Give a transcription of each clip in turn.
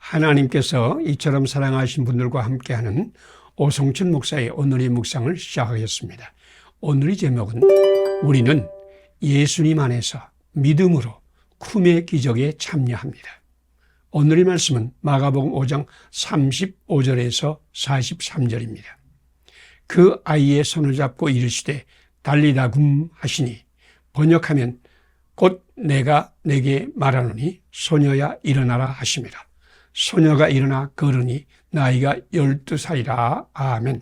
하나님께서 이처럼 사랑하신 분들과 함께하는 오성춘 목사의 오늘의 묵상을 시작하겠습니다. 오늘의 제목은 우리는 예수님 안에서 믿음으로 쿰의 기적에 참여합니다. 오늘의 말씀은 마가복음 5장 35절에서 43절입니다. 그 아이의 손을 잡고 이르시되 달리다 굼 하시니 번역하면 곧 내가 내게 말하노니 소녀야 일어나라 하심이라. 소녀가 일어나 걸으니 나이가 12살이라. 아멘.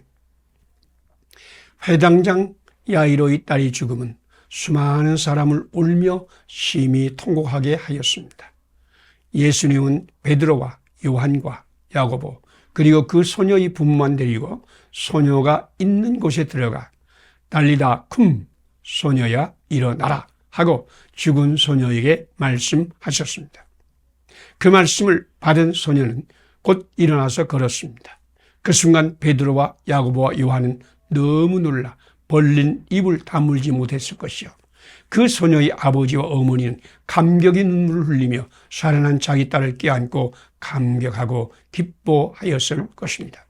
회당장 야이로의 딸이 죽음은 수많은 사람을 울며 심히 통곡하게 하였습니다. 예수님은 베드로와 요한과 야고보 그리고 그 소녀의 부모만 데리고 소녀가 있는 곳에 들어가 달리다 쿰 소녀야 일어나라 하고 죽은 소녀에게 말씀하셨습니다. 그 말씀을 받은 소녀는 곧 일어나서 걸었습니다. 그 순간 베드로와 야고보와 요한은 너무 놀라 벌린 입을 다물지 못했을 것이요. 그 소녀의 아버지와 어머니는 감격의 눈물을 흘리며 살아난 자기 딸을 껴안고 감격하고 기뻐하였을 것입니다.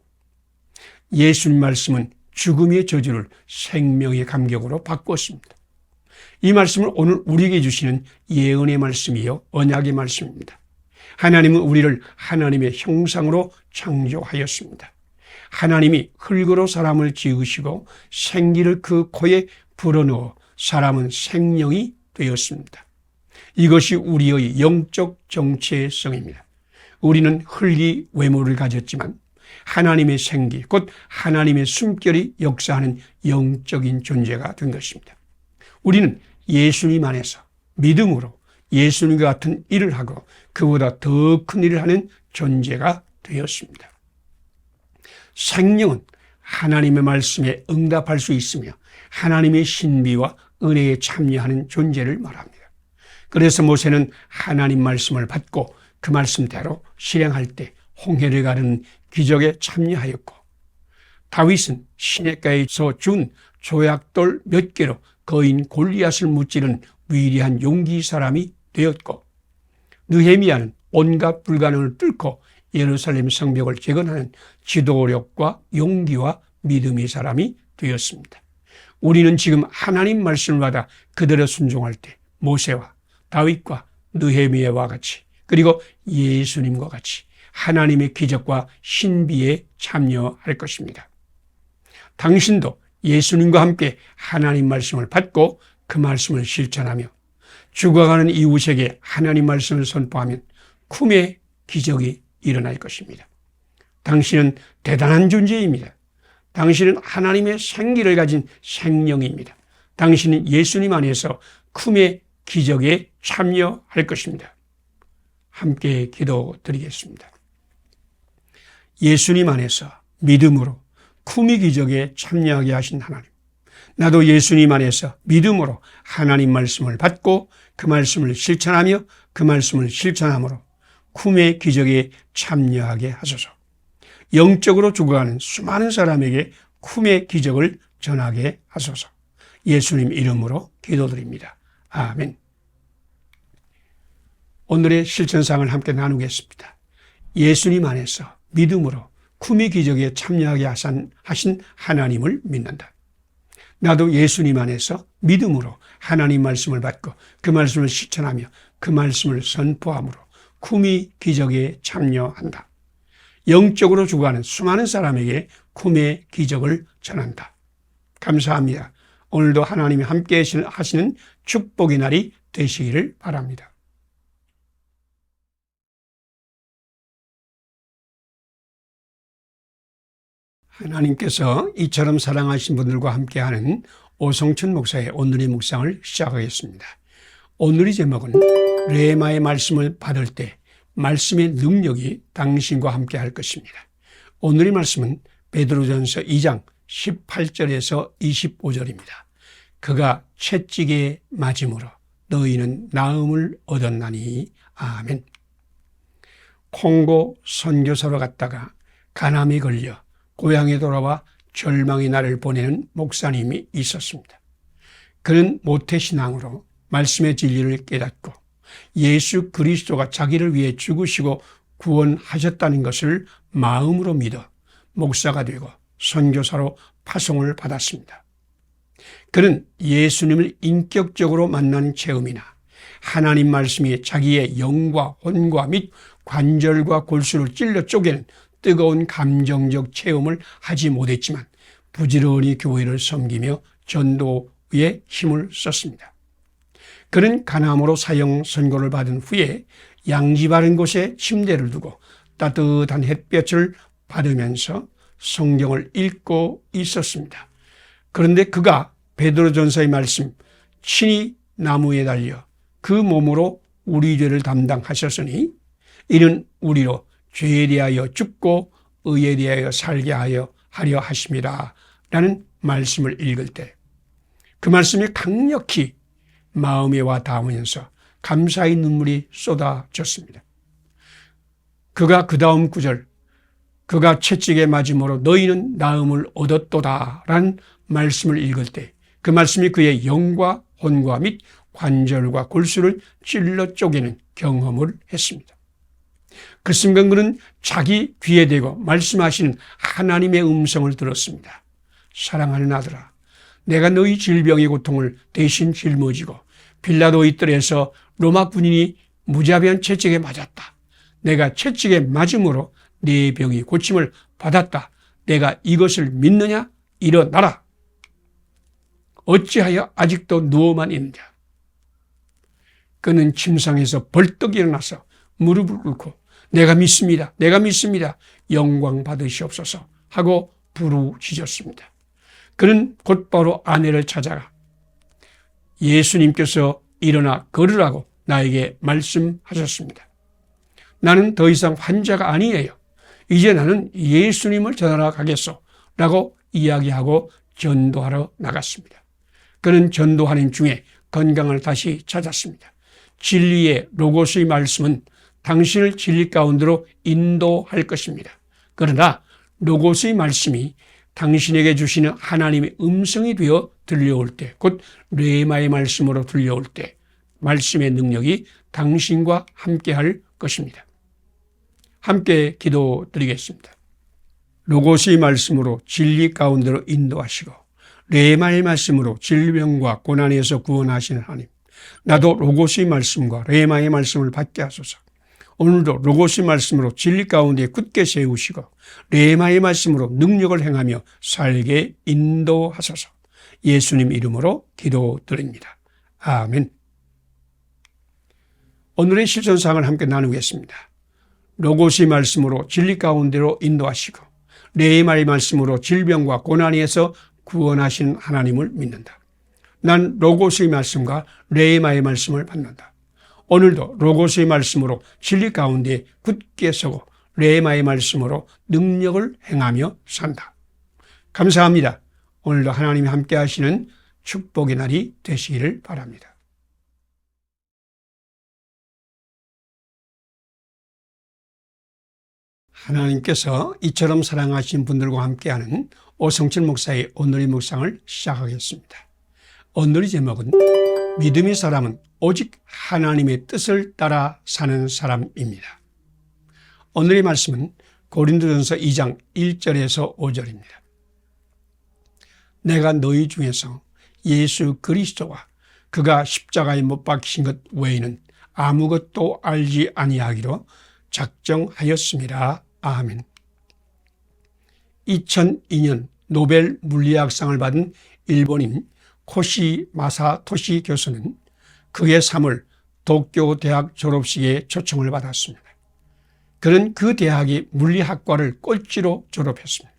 예수님 말씀은 죽음의 저주를 생명의 감격으로 바꾸었습니다. 이 말씀을 오늘 우리에게 주시는 예언의 말씀이요 언약의 말씀입니다. 하나님은 우리를 하나님의 형상으로 창조하였습니다. 하나님이 흙으로 사람을 지으시고 생기를 그 코에 불어넣어 사람은 생명이 되었습니다. 이것이 우리의 영적 정체성입니다. 우리는 흙의 외모를 가졌지만 하나님의 생기, 곧 하나님의 숨결이 역사하는 영적인 존재가 된 것입니다. 우리는 예수님 안에서 믿음으로 예수님과 같은 일을 하고 그보다 더 큰 일을 하는 존재가 되었습니다. 생명은 하나님의 말씀에 응답할 수 있으며 하나님의 신비와 은혜에 참여하는 존재를 말합니다. 그래서 모세는 하나님 말씀을 받고 그 말씀대로 실행할 때 홍해를 가르는 기적에 참여하였고, 다윗은 시냇가에서 준 조약돌 몇 개로 거인 골리앗을 무찌른 위대한 용기 사람이 되었고, 느헤미야는 온갖 불가능을 뚫고 예루살렘 성벽을 재건하는 지도력과 용기와 믿음의 사람이 되었습니다. 우리는 지금 하나님 말씀을 받아 그대로 순종할 때 모세와 다윗과 느헤미야와 같이 그리고 예수님과 같이 하나님의 기적과 신비에 참여할 것입니다. 당신도 예수님과 함께 하나님 말씀을 받고 그 말씀을 실천하며 죽어가는 이웃에게 하나님 말씀을 선포하면 쿰의 기적이 일어날 것입니다. 당신은 대단한 존재입니다. 당신은 하나님의 생기를 가진 생명입니다. 당신은 예수님 안에서 쿰의 기적에 참여할 것입니다. 함께 기도드리겠습니다. 예수님 안에서 믿음으로 쿰의 기적에 참여하게 하신 하나님, 나도 예수님 안에서 믿음으로 하나님 말씀을 받고 그 말씀을 실천하며 그 말씀을 실천함으로 쿰의 기적에 참여하게 하소서. 영적으로 죽어가는 수많은 사람에게 쿰의 기적을 전하게 하소서. 예수님 이름으로 기도드립니다. 아멘. 오늘의 실천상을 함께 나누겠습니다. 예수님 안에서 믿음으로 쿰의 기적에 참여하게 하신 하나님을 믿는다. 나도 예수님 안에서 믿음으로 하나님 말씀을 받고 그 말씀을 실천하며 그 말씀을 선포함으로 쿰의 기적에 참여한다. 영적으로 죽어가는 수많은 사람에게 쿰의 기적을 전한다. 감사합니다. 오늘도 하나님이 함께 하시는 축복의 날이 되시기를 바랍니다. 하나님께서 이처럼 사랑하신 분들과 함께하는 오성춘 목사의 오늘의 묵상을 시작하겠습니다. 오늘의 제목은 레마의 말씀을 받을 때 말씀의 능력이 당신과 함께 할 것입니다. 오늘의 말씀은 베드로전서 2장 18절에서 25절입니다. 그가 채찍에 맞음으로 너희는 나음을 얻었나니. 아멘. 콩고 선교사로 갔다가 간암에 걸려 고향에 돌아와 절망의 날을 보내는 목사님이 있었습니다. 그는 모태신앙으로 말씀의 진리를 깨닫고 예수 그리스도가 자기를 위해 죽으시고 구원하셨다는 것을 마음으로 믿어 목사가 되고 선교사로 파송을 받았습니다. 그는 예수님을 인격적으로 만나는 체험이나 하나님 말씀이 자기의 영과 혼과 및 관절과 골수를 찔러 쪼개는 뜨거운 감정적 체험을 하지 못했지만 부지런히 교회를 섬기며 전도에 힘을 썼습니다. 그는 가나안으로 사형 선고를 받은 후에 양지 바른 곳에 침대를 두고 따뜻한 햇볕을 받으면서 성경을 읽고 있었습니다. 그런데 그가 베드로전서의 말씀 친히 나무에 달려 그 몸으로 우리 죄를 담당하셨으니 이는 우리로 죄에 대하여 죽고 의에 대하여 살게 하려 하심이라 라는 말씀을 읽을 때 그 말씀이 강력히 마음에 와 닿으면서 감사의 눈물이 쏟아졌습니다. 그가 그 다음 구절, 그가 채찍에 맞음으로 너희는 나음을 얻었도다 라는 말씀을 읽을 때 그 말씀이 그의 영과 혼과 및 관절과 골수를 찔러 쪼개는 경험을 했습니다. 그 순간 그는 자기 귀에 대고 말씀하시는 하나님의 음성을 들었습니다. 사랑하는 아들아, 내가 너희 질병의 고통을 대신 짊어지고 빌라도의 뜰에서 로마 군인이 무자비한 채찍에 맞았다. 내가 채찍에 맞음으로 네 병이 고침을 받았다. 내가 이것을 믿느냐? 일어나라. 어찌하여 아직도 누워만 있느냐? 그는 침상에서 벌떡 일어나서 무릎을 꿇고 내가 믿습니다. 내가 믿습니다. 영광 받으시옵소서 하고 부르짖었습니다. 그는 곧바로 아내를 찾아가 예수님께서 일어나 걸으라고 나에게 말씀하셨습니다. 나는 더 이상 환자가 아니에요. 이제 나는 예수님을 전하러 가겠소 라고 이야기하고 전도하러 나갔습니다. 그는 전도하는 중에 건강을 다시 찾았습니다. 진리의 로고스의 말씀은 당신을 진리 가운데로 인도할 것입니다. 그러나 로고스의 말씀이 당신에게 주시는 하나님의 음성이 되어 들려올 때, 곧 레마의 말씀으로 들려올 때 말씀의 능력이 당신과 함께할 것입니다. 함께 기도드리겠습니다. 로고스의 말씀으로 진리 가운데로 인도하시고 레마의 말씀으로 질병과 고난에서 구원하시는 하나님, 나도 로고스의 말씀과 레마의 말씀을 받게 하소서. 오늘도 로고스의 말씀으로 진리 가운데 굳게 세우시고 레마의 말씀으로 능력을 행하며 살게 인도하소서. 예수님 이름으로 기도드립니다. 아멘. 오늘의 실천사항을 함께 나누겠습니다. 로고스의 말씀으로 진리 가운데로 인도하시고 레마의 말씀으로 질병과 고난에서 구원하신 하나님을 믿는다. 난 로고스의 말씀과 레마의 말씀을 받는다. 오늘도 로고스의 말씀으로 진리 가운데 굳게 서고 레마의 말씀으로 능력을 행하며 산다. 감사합니다. 오늘도 하나님이 함께 하시는 축복의 날이 되시기를 바랍니다. 하나님께서 이처럼 사랑하신 분들과 함께하는 오성철 목사의 오늘의 묵상을 시작하겠습니다. 오늘의 제목은 믿음의 사람은 오직 하나님의 뜻을 따라 사는 사람입니다. 오늘의 말씀은 고린도전서 2장 1절에서 5절입니다. 내가 너희 중에서 예수 그리스도와 그가 십자가에 못 박히신 것 외에는 아무것도 알지 아니하기로 작정하였습니다. 아멘. 2002년 노벨 물리학상을 받은 일본인 코시 마사토시 교수는 그의 3월 도쿄 대학 졸업식에 초청을 받았습니다. 그는 그 대학의 물리학과를 꼴찌로 졸업했습니다.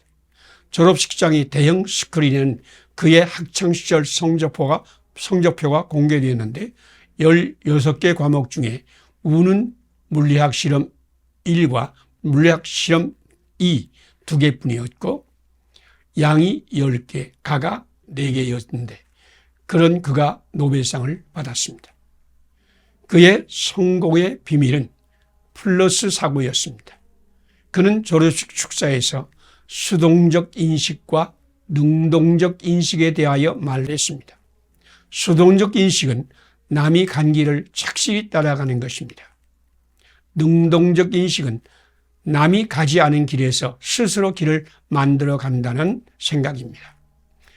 졸업식장의 대형 스크린에는 그의 학창시절 성적표가 공개되었는데 16개 과목 중에 우는 물리학 실험 1과 물리학 실험 2 2개뿐이었고 양이 10개, 가가 4개였는데 그런 그가 노벨상을 받았습니다. 그의 성공의 비밀은 플러스 사고였습니다. 그는 졸업식 축사에서 수동적 인식과 능동적 인식에 대하여 말을 했습니다. 수동적 인식은 남이 간 길을 착실히 따라가는 것입니다. 능동적 인식은 남이 가지 않은 길에서 스스로 길을 만들어 간다는 생각입니다.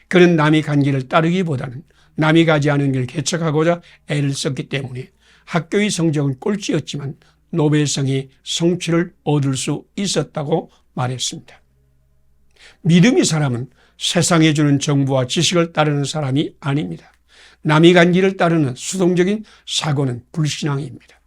그는 남이 간 길을 따르기보다는 남이 가지 않은 길을 개척하고자 애를 썼기 때문에 학교의 성적은 꼴찌였지만 노벨상의 성취를 얻을 수 있었다고 말했습니다. 믿음의 사람은 세상에 주는 정보와 지식을 따르는 사람이 아닙니다. 남이 간 길을 따르는 수동적인 사고는 불신앙입니다.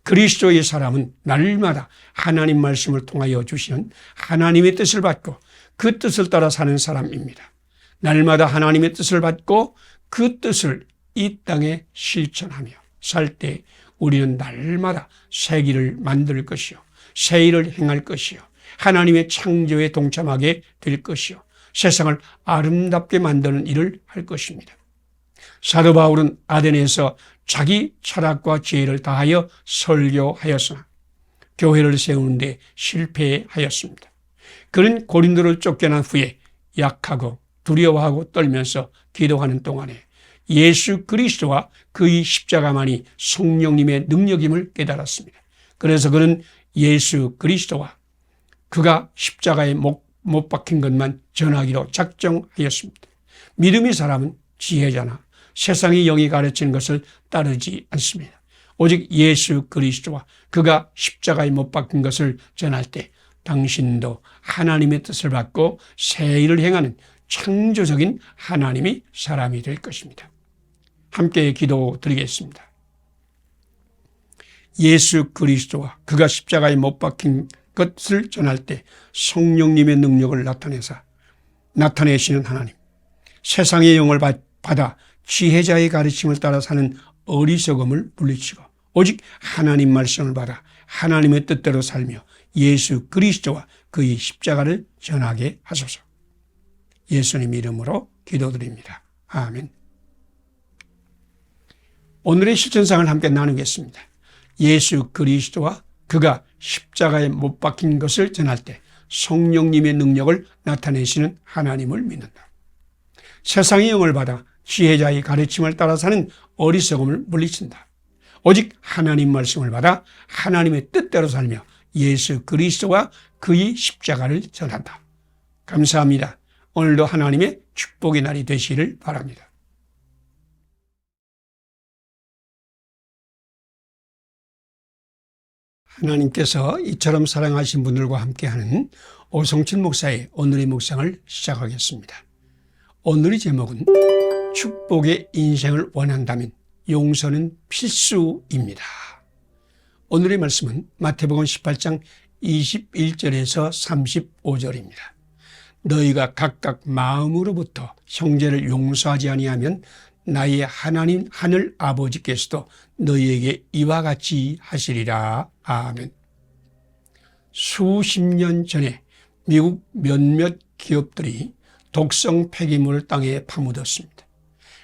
그리스도의 사람은 날마다 하나님 말씀을 통하여 주시는 하나님의 뜻을 받고 그 뜻을 따라 사는 사람입니다. 날마다 하나님의 뜻을 받고 그 뜻을 이 땅에 실천하며 살 때 우리는 날마다 새 길을 만들 것이요, 새 일을 행할 것이요, 하나님의 창조에 동참하게 될 것이요, 세상을 아름답게 만드는 일을 할 것입니다. 사도 바울은 아덴에서 자기 철학과 지혜를 다하여 설교하였으나 교회를 세우는데 실패하였습니다. 그는 고린도를 쫓겨난 후에 약하고 두려워하고 떨면서 기도하는 동안에 예수 그리스도와 그의 십자가만이 성령님의 능력임을 깨달았습니다. 그래서 그는 예수 그리스도와 그가 십자가에 못 박힌 것만 전하기로 작정하였습니다. 믿음의 사람은 지혜자나 세상의 영이 가르치는 것을 따르지 않습니다. 오직 예수 그리스도와 그가 십자가에 못 박힌 것을 전할 때 당신도 하나님의 뜻을 받고 새 일을 행하는 창조적인 하나님의 사람이 될 것입니다. 함께 기도드리겠습니다. 예수 그리스도와 그가 십자가에 못 박힌 것을 전할 때 성령님의 능력을 나타내시는 하나님, 세상의 영을 받아 지혜자의 가르침을 따라 사는 어리석음을 물리치고 오직 하나님 말씀을 받아 하나님의 뜻대로 살며 예수 그리스도와 그의 십자가를 전하게 하소서. 예수님 이름으로 기도드립니다. 아멘. 오늘의 실천상을 함께 나누겠습니다. 예수 그리스도와 그가 십자가에 못 박힌 것을 전할 때 성령님의 능력을 나타내시는 하나님을 믿는다. 세상의 영을 받아 지혜자의 가르침을 따라 사는 어리석음을 물리친다. 오직 하나님 말씀을 받아 하나님의 뜻대로 살며 예수 그리스도와 그의 십자가를 전한다. 감사합니다. 오늘도 하나님의 축복의 날이 되시기를 바랍니다. 하나님께서 이처럼 사랑하신 분들과 함께하는 오성춘 목사의 오늘의 묵상을 시작하겠습니다. 오늘의 제목은 축복의 인생을 원한다면 용서는 필수입니다. 오늘의 말씀은 마태복음 18장 21절에서 35절입니다. 너희가 각각 마음으로부터 형제를 용서하지 아니하면 나의 하나님 하늘 아버지께서도 너희에게 이와 같이 하시리라. 아멘. 수십 년 전에 미국 몇몇 기업들이 독성 폐기물을 땅에 파묻었습니다.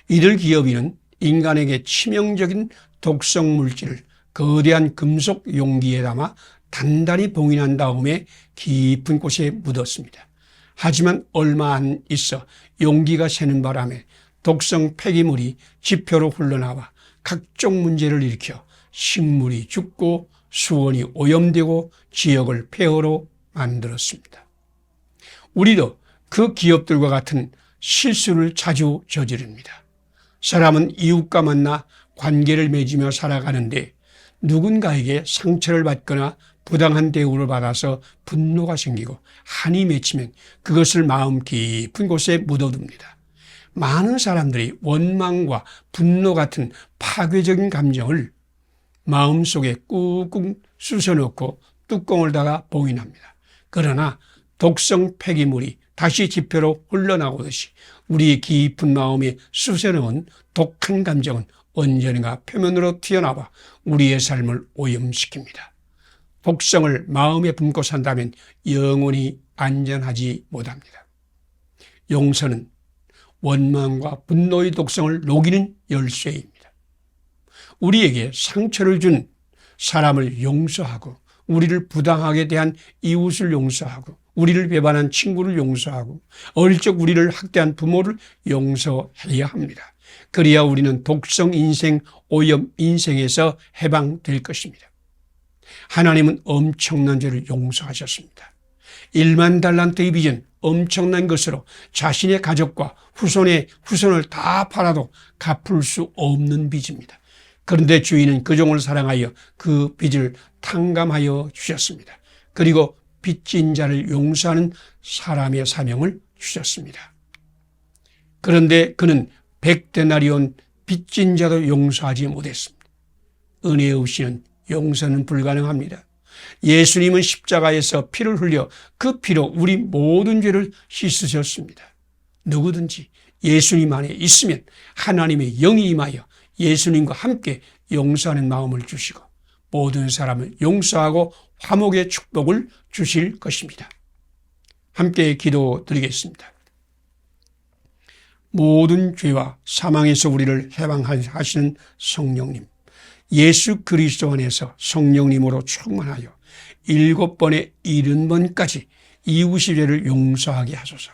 이들 기업인은 인간에게 치명적인 독성 물질을 거대한 금속 용기에 담아 단단히 봉인한 다음에 깊은 곳에 묻었습니다. 하지만 얼마 안 있어 용기가 새는 바람에 독성 폐기물이 지표로 흘러나와 각종 문제를 일으켜 식물이 죽고 수원이 오염되고 지역을 폐허로 만들었습니다. 우리도 그 기업들과 같은 실수를 자주 저지릅니다. 사람은 이웃과 만나 관계를 맺으며 살아가는데 누군가에게 상처를 받거나 부당한 대우를 받아서 분노가 생기고 한이 맺히면 그것을 마음 깊은 곳에 묻어둡니다. 많은 사람들이 원망과 분노 같은 파괴적인 감정을 마음속에 꾹꾹 쑤셔놓고 뚜껑을 닫아 봉인합니다. 그러나 독성 폐기물이 다시 지표로 흘러나오듯이 우리 깊은 마음에 쑤셔놓은 독한 감정은 언젠가 표면으로 튀어나와 우리의 삶을 오염시킵니다. 독성을 마음에 품고 산다면 영원히 안전하지 못합니다. 용서는 원망과 분노의 독성을 녹이는 열쇠입니다. 우리에게 상처를 준 사람을 용서하고 우리를 부당하게 대한 이웃을 용서하고 우리를 배반한 친구를 용서하고 어릴 적 우리를 학대한 부모를 용서해야 합니다. 그래야 우리는 독성 인생, 오염 인생에서 해방될 것입니다. 하나님은 엄청난 죄를 용서하셨습니다. 1만 달란트의 빚은 엄청난 것으로 자신의 가족과 후손을 다 팔아도 갚을 수 없는 빚입니다. 그런데 주인은 그 종을 사랑하여 그 빚을 탕감하여 주셨습니다. 그리고 빚진 자를 용서하는 사람의 사명을 주셨습니다. 그런데 그는 100데나리온 빚진 자도 용서하지 못했습니다. 은혜 없이는 용서는 불가능합니다. 예수님은 십자가에서 피를 흘려 그 피로 우리 모든 죄를 씻으셨습니다. 누구든지 예수님 안에 있으면 하나님의 영이 임하여 예수님과 함께 용서하는 마음을 주시고 모든 사람을 용서하고 화목의 축복을 주실 것입니다. 함께 기도드리겠습니다. 모든 죄와 사망에서 우리를 해방하시는 성령님, 예수 그리스도 안에서 성령님으로 충만하여 7번에 70번까지 이웃의 죄를 용서하게 하소서.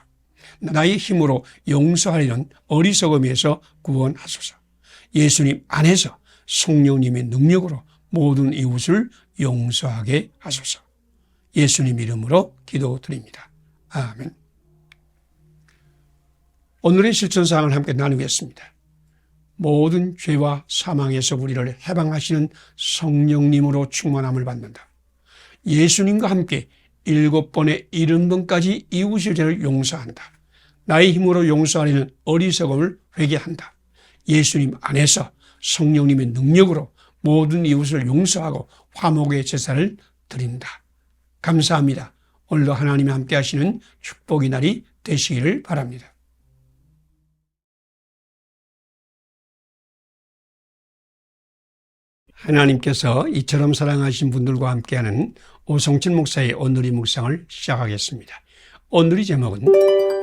나의 힘으로 용서하려는 어리석음에서 구원하소서. 예수님 안에서 성령님의 능력으로 모든 이웃을 용서하게 하소서. 예수님 이름으로 기도드립니다. 아멘. 오늘의 실천사항을 함께 나누겠습니다. 모든 죄와 사망에서 우리를 해방하시는 성령님으로 충만함을 받는다. 예수님과 함께 7번에 70번까지 이웃의 죄를 용서한다. 나의 힘으로 용서하려는 어리석음을 회개한다. 예수님 안에서 성령님의 능력으로 모든 이웃을 용서하고 화목의 제사를 드린다. 감사합니다. 오늘도 하나님이 함께 하시는 축복의 날이 되시기를 바랍니다. 하나님께서 이처럼 사랑하신 분들과 함께하는 오성진 목사의 오늘의 묵상을 시작하겠습니다. 오늘의 제목은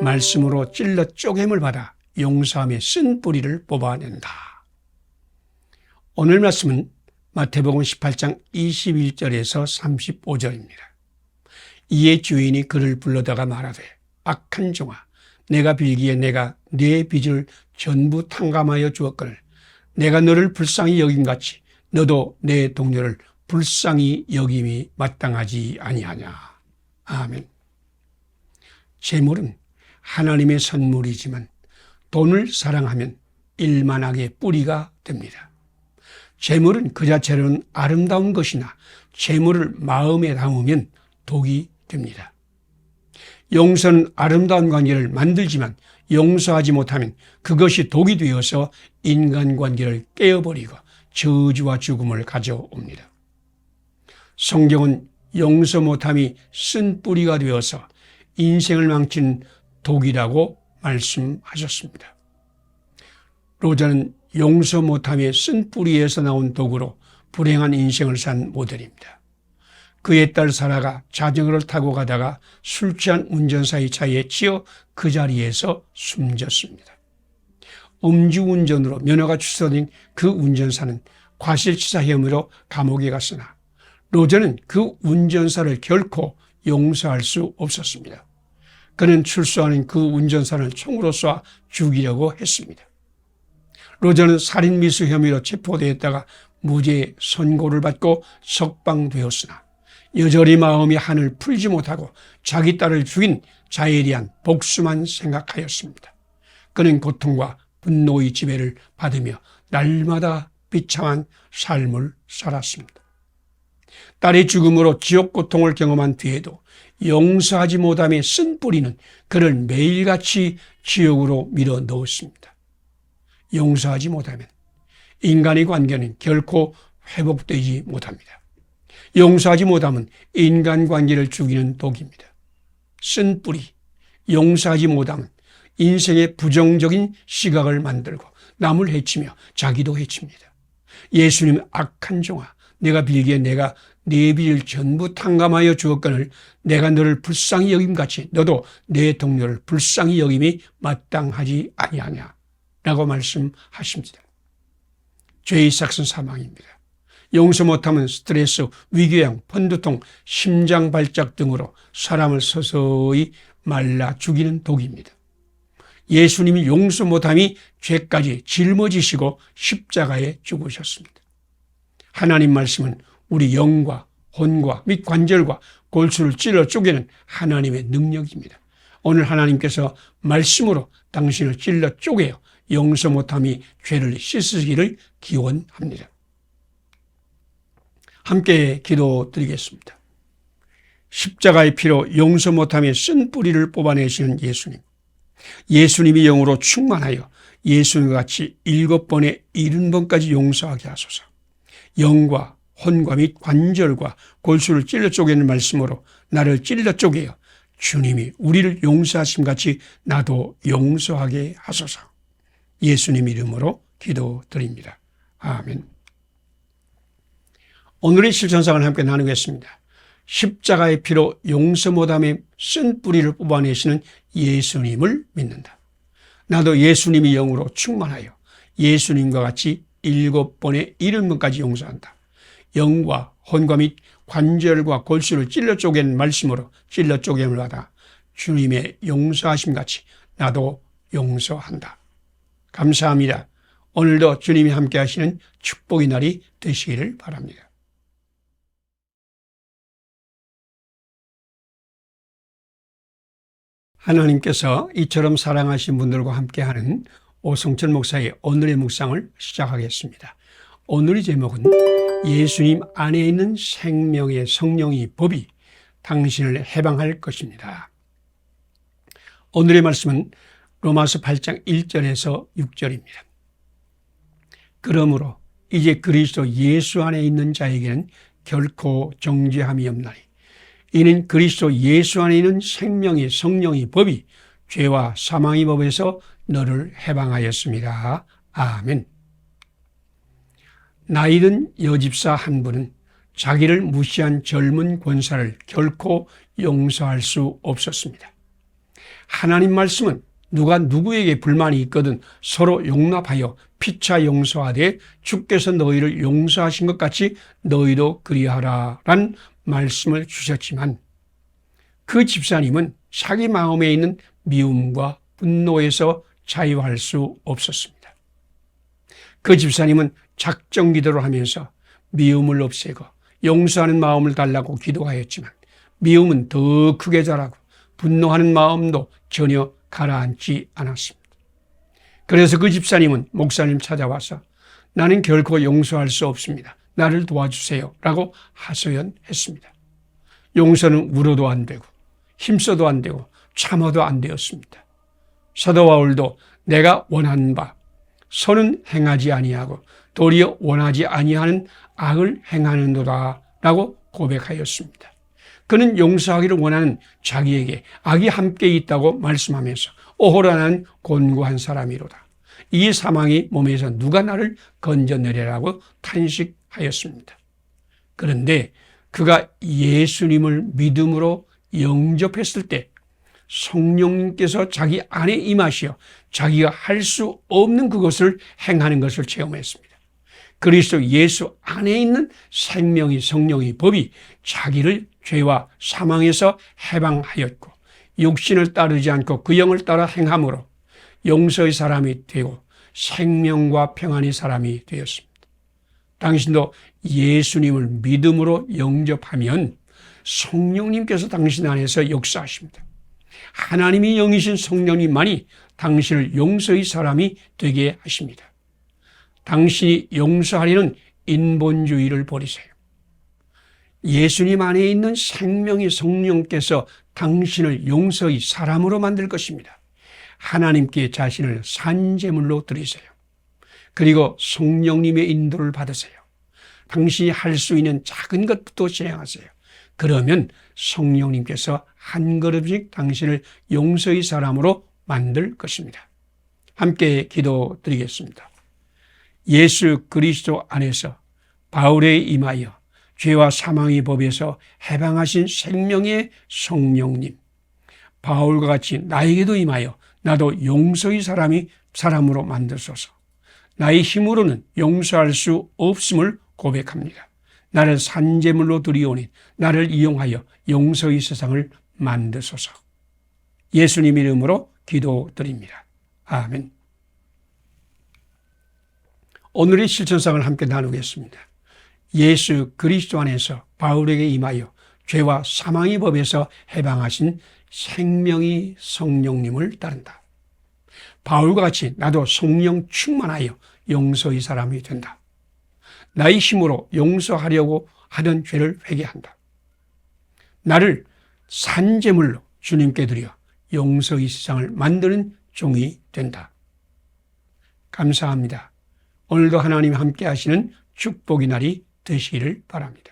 말씀으로 찔러 쪼갰을 받아 용서함의 쓴 뿌리를 뽑아낸다. 오늘 말씀은 마태복음 18장 21절에서 35절입니다. 이에 주인이 그를 불러다가 말하되 악한 종아, 내가 빌기에 내가 네 빚을 전부 탕감하여 주었거늘 내가 너를 불쌍히 여김같이 너도 내 동료를 불쌍히 여김이 마땅하지 아니하냐. 아멘. 재물은 하나님의 선물이지만 돈을 사랑하면 일만하게 뿌리가 됩니다. 재물은 그 자체로는 아름다운 것이나 재물을 마음에 담으면 독이 됩니다. 용서는 아름다운 관계를 만들지만 용서하지 못하면 그것이 독이 되어서 인간관계를 깨어버리고 저주와 죽음을 가져옵니다. 성경은 용서 못함이 쓴 뿌리가 되어서 인생을 망친 독이라고 말씀하셨습니다. 로자는 용서 못함의 쓴 뿌리에서 나온 독으로 불행한 인생을 산 모델입니다. 그의 딸 사라가 자전거를 타고 가다가 술 취한 운전사의 차에 치여 그 자리에서 숨졌습니다. 음주운전으로 면허가 취소된 그 운전사는 과실치사 혐의로 감옥에 갔으나 로저는 그 운전사를 결코 용서할 수 없었습니다. 그는 출소하는 그 운전사를 총으로 쏴 죽이려고 했습니다. 로저는 살인미수 혐의로 체포되었다가 무죄 선고를 받고 석방되었으나 여전히 마음이 한을 풀지 못하고 자기 딸을 죽인 자에 대한 복수만 생각하였습니다. 그는 고통과 분노의 지배를 받으며 날마다 비참한 삶을 살았습니다. 딸의 죽음으로 지옥 고통을 경험한 뒤에도 용서하지 못함의 쓴 뿌리는 그를 매일같이 지옥으로 밀어 넣었습니다. 용서하지 못하면 인간의 관계는 결코 회복되지 못합니다. 용서하지 못하면 인간관계를 죽이는 독입니다. 쓴 뿌리, 용서하지 못하면 인생의 부정적인 시각을 만들고 남을 해치며 자기도 해칩니다. 예수님 악한 종아, 내가 빌기에 내가 네 빚을 전부 탕감하여 주었거늘 내가 너를 불쌍히 여김같이 너도 내 동료를 불쌍히 여김이 마땅하지 아니하냐 라고 말씀하십니다. 죄의 삭은 사망입니다. 용서 못하면 스트레스, 위궤양, 편두통, 심장 발작 등으로 사람을 서서히 말라 죽이는 독입니다. 예수님이 용서 못함이 죄까지 짊어지시고 십자가에 죽으셨습니다. 하나님 말씀은 우리 영과 혼과 및 관절과 골수를 찔러 쪼개는 하나님의 능력입니다. 오늘 하나님께서 말씀으로 당신을 찔러 쪼개어 용서 못함이 죄를 씻으시기를 기원합니다. 함께 기도드리겠습니다. 십자가의 피로 용서 못함의 쓴 뿌리를 뽑아내시는 예수님. 예수님이 영으로 충만하여 예수님과 같이 7번에 70번까지 용서하게 하소서. 영과 혼과 및 관절과 골수를 찔러 쪼개는 말씀으로 나를 찔러 쪼개어 주님이 우리를 용서하심같이 나도 용서하게 하소서. 예수님 이름으로 기도드립니다. 아멘. 오늘의 실천상을 함께 나누겠습니다. 십자가의 피로 용서 못함의 쓴 뿌리를 뽑아내시는 예수님을 믿는다. 나도 예수님이 영으로 충만하여 예수님과 같이 7번에 70번까지 용서한다. 영과 혼과 및 관절과 골수를 찔러 쪼개는 말씀으로 찔러 쪼개임을 받아 주님의 용서하심같이 나도 용서한다. 감사합니다. 오늘도 주님이 함께 하시는 축복의 날이 되시기를 바랍니다. 하나님께서 이처럼 사랑하신 분들과 함께하는 오성철 목사의 오늘의 묵상을 시작하겠습니다. 오늘의 제목은 예수님 안에 있는 생명의 성령의 법이 당신을 해방할 것입니다. 오늘의 말씀은 로마서 8장 1절에서 6절입니다. 그러므로 이제 그리스도 예수 안에 있는 자에게는 결코 정죄함이 없나니 이는 그리스도 예수 안에 있는 생명의 성령의 법이 죄와 사망의 법에서 너를 해방하였습니다. 아멘. 나이든 여집사 한 분은 자기를 무시한 젊은 권사를 결코 용서할 수 없었습니다. 하나님 말씀은 누가 누구에게 불만이 있거든 서로 용납하여 피차 용서하되 주께서 너희를 용서하신 것 같이 너희도 그리하라란 말씀을 주셨지만 그 집사님은 자기 마음에 있는 미움과 분노에서 자유할 수 없었습니다. 그 집사님은 작정 기도를 하면서 미움을 없애고 용서하는 마음을 달라고 기도하였지만 미움은 더 크게 자라고 분노하는 마음도 전혀 가라앉지 않았습니다. 그래서 그 집사님은 목사님 찾아와서 나는 결코 용서할 수 없습니다. 나를 도와주세요 라고 하소연했습니다. 용서는 울어도 안 되고 힘써도 안 되고 참아도 안 되었습니다. 사도 바울도 내가 원하는 바 선은 행하지 아니하고 도리어 원하지 아니하는 악을 행하는도다 라고 고백하였습니다. 그는 용서하기를 원하는 자기에게 악이 함께 있다고 말씀하면서 오호라 나는 곤고한 사람이로다. 이 사망이 몸에서 누가 나를 건져내리라고 탄식하였습니다. 그런데 그가 예수님을 믿음으로 영접했을 때 성령님께서 자기 안에 임하시어 자기가 할 수 없는 그것을 행하는 것을 체험했습니다. 그리스도 예수 안에 있는 생명의 성령의 법이 자기를 죄와 사망에서 해방하였고 육신을 따르지 않고 그 영을 따라 행함으로 용서의 사람이 되고 생명과 평안의 사람이 되었습니다. 당신도 예수님을 믿음으로 영접하면 성령님께서 당신 안에서 역사하십니다. 하나님이 영이신 성령님만이 당신을 용서의 사람이 되게 하십니다. 당신이 용서하려는 인본주의를 버리세요. 예수님 안에 있는 생명의 성령께서 당신을 용서의 사람으로 만들 것입니다. 하나님께 자신을 산제물로 드리세요. 그리고 성령님의 인도를 받으세요. 당신이 할 수 있는 작은 것부터 진행하세요. 그러면 성령님께서 한 걸음씩 당신을 용서의 사람으로 만들 것입니다. 함께 기도드리겠습니다. 예수 그리스도 안에서 바울에 임하여 죄와 사망의 법에서 해방하신 생명의 성령님, 바울과 같이 나에게도 임하여 나도 용서의 사람으로 만드소서. 나의 힘으로는 용서할 수 없음을 고백합니다. 나를 산제물로 드리오니 나를 이용하여 용서의 세상을 만드소서. 예수님 이름으로 기도드립니다. 아멘. 오늘의 실천상을 함께 나누겠습니다. 예수 그리스도 안에서 바울에게 임하여 죄와 사망의 법에서 해방하신 생명의 성령님을 따른다. 바울과 같이 나도 성령 충만하여 용서의 사람이 된다. 나의 힘으로 용서하려고 하던 죄를 회개한다. 나를 산제물로 주님께 드려 용서의 세상을 만드는 종이 된다. 감사합니다. 오늘도 하나님 함께 하시는 축복의 날이 되시기를 바랍니다.